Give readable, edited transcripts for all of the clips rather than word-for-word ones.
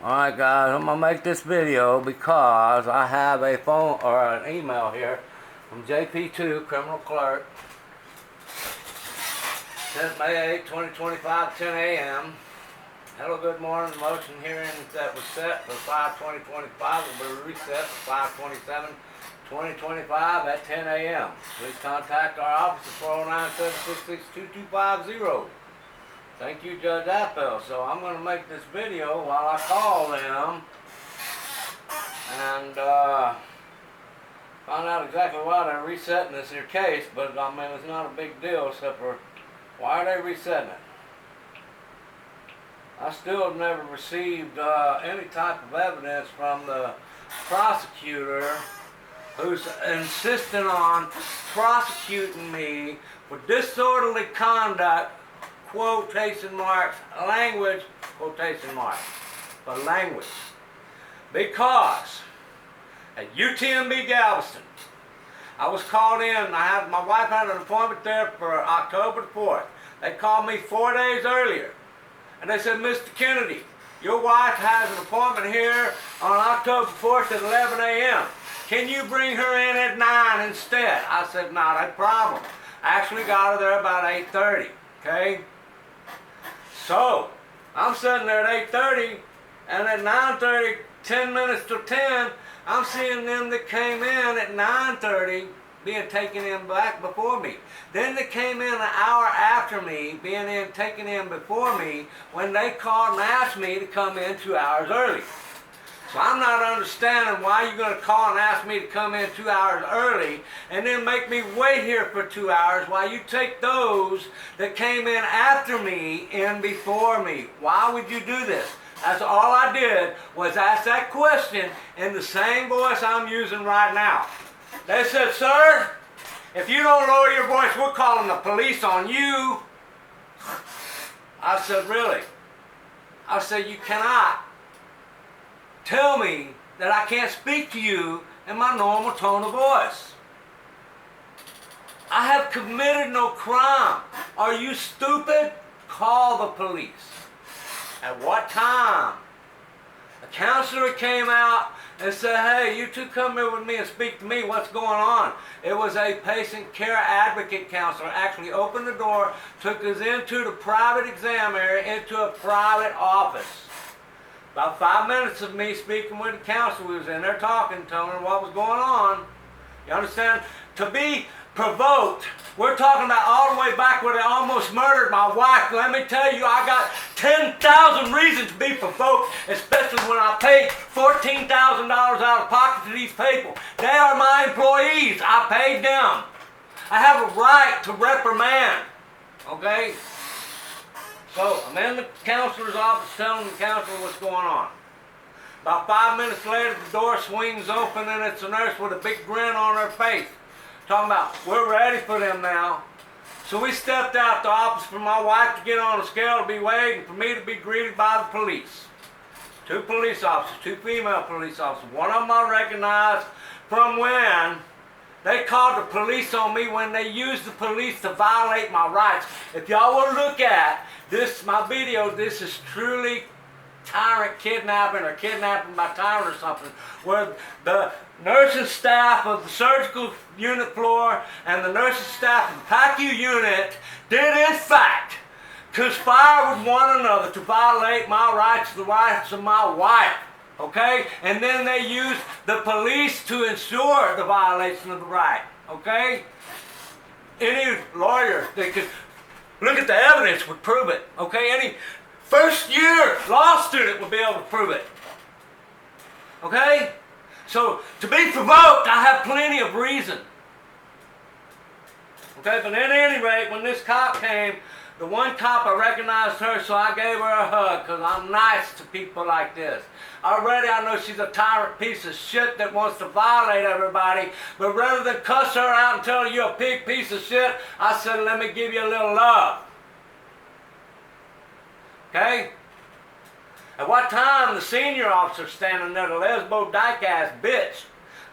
Alright guys, I'm gonna make this video because I have a phone or an email here from JP2 Criminal Clerk. Since May 8, 2025, 10 a.m. Hello, good morning. Motion hearing that was set for 5/20/25 will be reset for 5/27/2025 at 10 a.m. Please contact our office at 409-766-2250. Thank you, Judge Appel. So I'm going to make this video while I call them and find out exactly why they're resetting this here case. But I mean, it's not a big deal except for why are they resetting it? I still have never received any type of evidence from the prosecutor who's insisting on prosecuting me for disorderly conduct, quotation marks, language, quotation marks, for language. Because at UTMB Galveston, I was called in, my wife had an appointment there for October 4th. They called me 4 days earlier. And they said, Mr. Kennedy, your wife has an appointment here on October 4th at 11 a.m. Can you bring her in at 9 instead? I said, not a problem. I actually got her there about 8:30, okay? So, I'm sitting there at 8:30, and at 9:30, 10 minutes to 10, I'm seeing them that came in at 9:30 being taken in back before me. Then they came in an hour after me, being taken in before me, when they called and asked me to come in 2 hours early. So I'm not understanding why you're going to call and ask me to come in 2 hours early and then make me wait here for 2 hours while you take those that came in after me in before me. Why would you do this? That's all I did was ask that question in the same voice I'm using right now. They said, sir, if you don't lower your voice, we're calling the police on you. I said, really? I said, you cannot tell me that I can't speak to you in my normal tone of voice. I have committed no crime. Are you stupid? Call the police. At what time? A counselor came out and said, hey, you two come here with me and speak to me. What's going on? It was a patient care advocate counselor. Actually opened the door, took us into the private exam area, into a private office. About 5 minutes of me speaking with the counselor. We was in there talking, telling her what was going on. You understand? To be provoked. We're talking about all the way back where they almost murdered my wife. Let me tell you, I got 10,000 reasons to be provoked, especially when I paid $14,000 out of pocket to these people. They are my employees. I paid them. I have a right to reprimand. Okay? So, I'm in the counselor's office telling the counselor what's going on. About 5 minutes later, the door swings open and it's a nurse with a big grin on her face. Talking about, we're ready for them now. So we stepped out the office for my wife to get on the scale to be weighed and for me to be greeted by the police. 2 police officers, 2 female police officers. One of them I recognized from when they called the police on me when they used the police to violate my rights. If y'all will look at this, my video, this is truly tyrant kidnapping or kidnapping by tyrant or something, where the nursing staff of the surgical unit floor and the nursing staff of the PACU unit did in fact conspire with one another to violate my rights, the rights of my wife. Okay? And then they used the police to ensure the violation of the right. Okay? Any lawyer that could look at the evidence would prove it. Okay? Any first-year law student would be able to prove it. Okay? So, to be provoked, I have plenty of reason. Okay? But at any rate, when this cop came, the one cop, I recognized her, so I gave her a hug, because I'm nice to people like this. Already I know she's a tyrant piece of shit that wants to violate everybody, but rather than cuss her out and tell her you're a pig piece of shit, I said, let me give you a little love. Okay? At what time the senior officer standing there, the lesbo dyke ass bitch,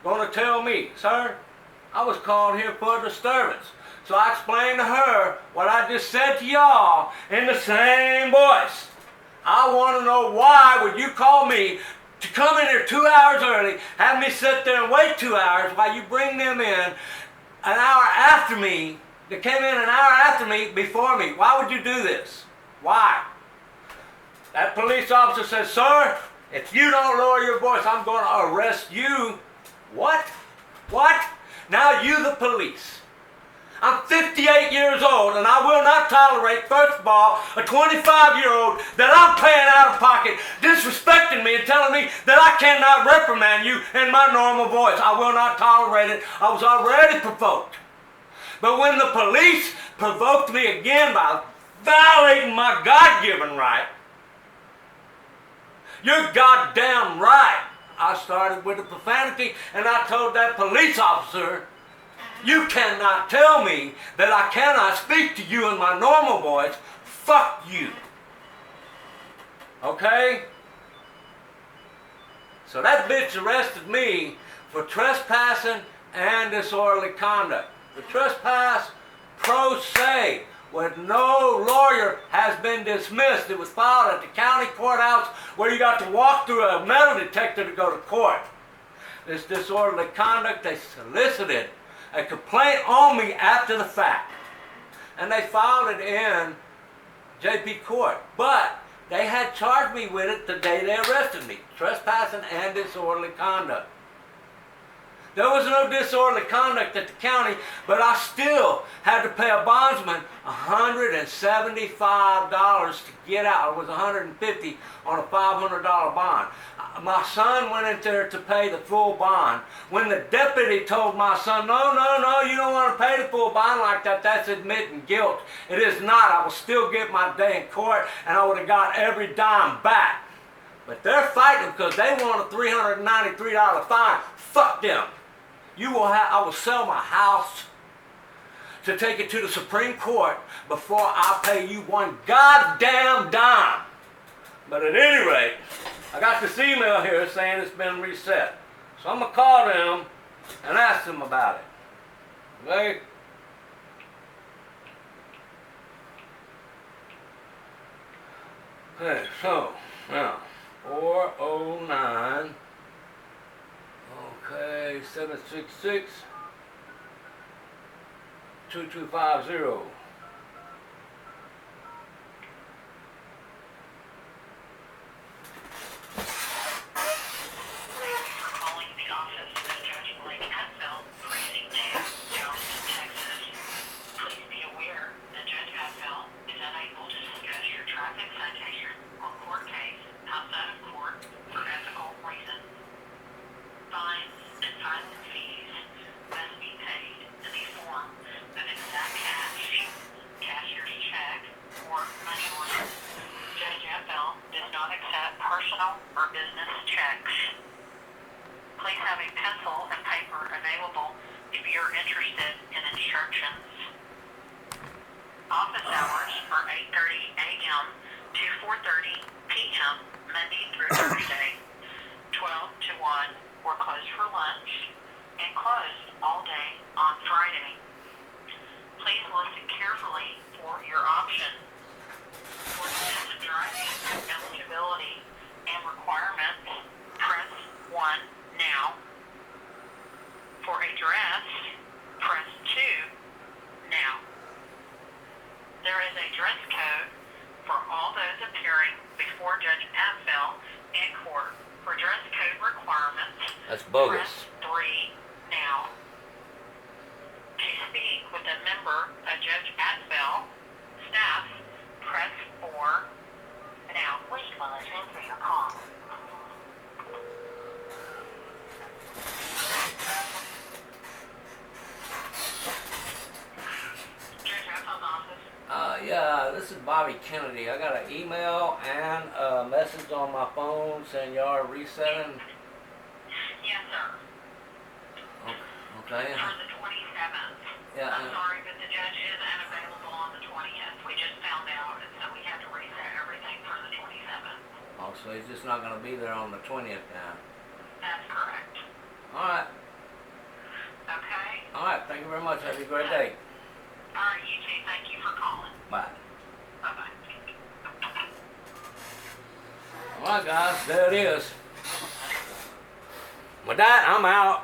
gonna tell me, sir, I was called here for a disturbance. So I explained to her what I just said to y'all in the same voice. I want to know why would you call me to come in here 2 hours early, have me sit there and wait 2 hours while you bring them in an hour after me. They came in an hour after me, before me. Why would you do this? Why? That police officer says, sir, if you don't lower your voice, I'm going to arrest you. What? What? Now you the police. I'm 58 years old and I will not tolerate, first of all, a 25-year-old that I'm paying out of pocket disrespecting me and telling me that I cannot reprimand you in my normal voice. I will not tolerate it. I was already provoked. But when the police provoked me again by violating my God-given right, you're goddamn right. I started with the profanity and I told that police officer, you cannot tell me that I cannot speak to you in my normal voice. Fuck you. Okay? So that bitch arrested me for trespassing and disorderly conduct. The trespass, pro se, with no lawyer, has been dismissed. It was filed at the county courthouse where you got to walk through a metal detector to go to court. This disorderly conduct, they solicited a complaint on me after the fact. And they filed it in JP Court. But they had charged me with it the day they arrested me. Trespassing and disorderly conduct. There was no disorderly conduct at the county, but I still had to pay a bondsman $175 to get out. It was $150 on a $500 bond. My son went in there to pay the full bond. When the deputy told my son, no, you don't want to pay the full bond like that, that's admitting guilt. It is not. I will still get my day in court, and I would have got every dime back. But they're fighting because they want a $393 fine. Fuck them. I will sell my house to take it to the Supreme Court before I pay you one goddamn dime. But at any rate, I got this email here saying it's been reset. So I'm going to call them and ask them about it. Okay? Okay, so, now, 409. Okay, 766 2250. Personal or business checks. Please have a pencil and paper available if you're interested in instructions. Office hours are 8:30 a.m. to 4:30 p.m. Monday through Thursday, 12 to 1, or closed for lunch, and closed all day on Friday. Please listen carefully for your options. For the driving eligibility and requirements, press 1 now. For a dress, press 2 now. There is a dress code for all those appearing before Judge Apfel in court. For dress code requirements, that's bogus. Press 3 now. To speak with a member of Judge Apfel staff, press 4 now. Wait while I transfer your call. Judge Apfel's office. Yeah, this is Bobby Kennedy. I got an email and a message on my phone saying y'all are resetting. Yes, sir. Okay. For the 27th. Yeah. I'm sorry, but the judge is unavailable on the 20th. We just found out, and so we had to reset everything for the 27th. Oh, so he's just not going to be there on the 20th now. That's correct. All right. Okay? All right. Thank you very much. Have a great day. All right, you too. Thank you for calling. Bye. Bye-bye. All right, guys, there it is. With that, I'm out.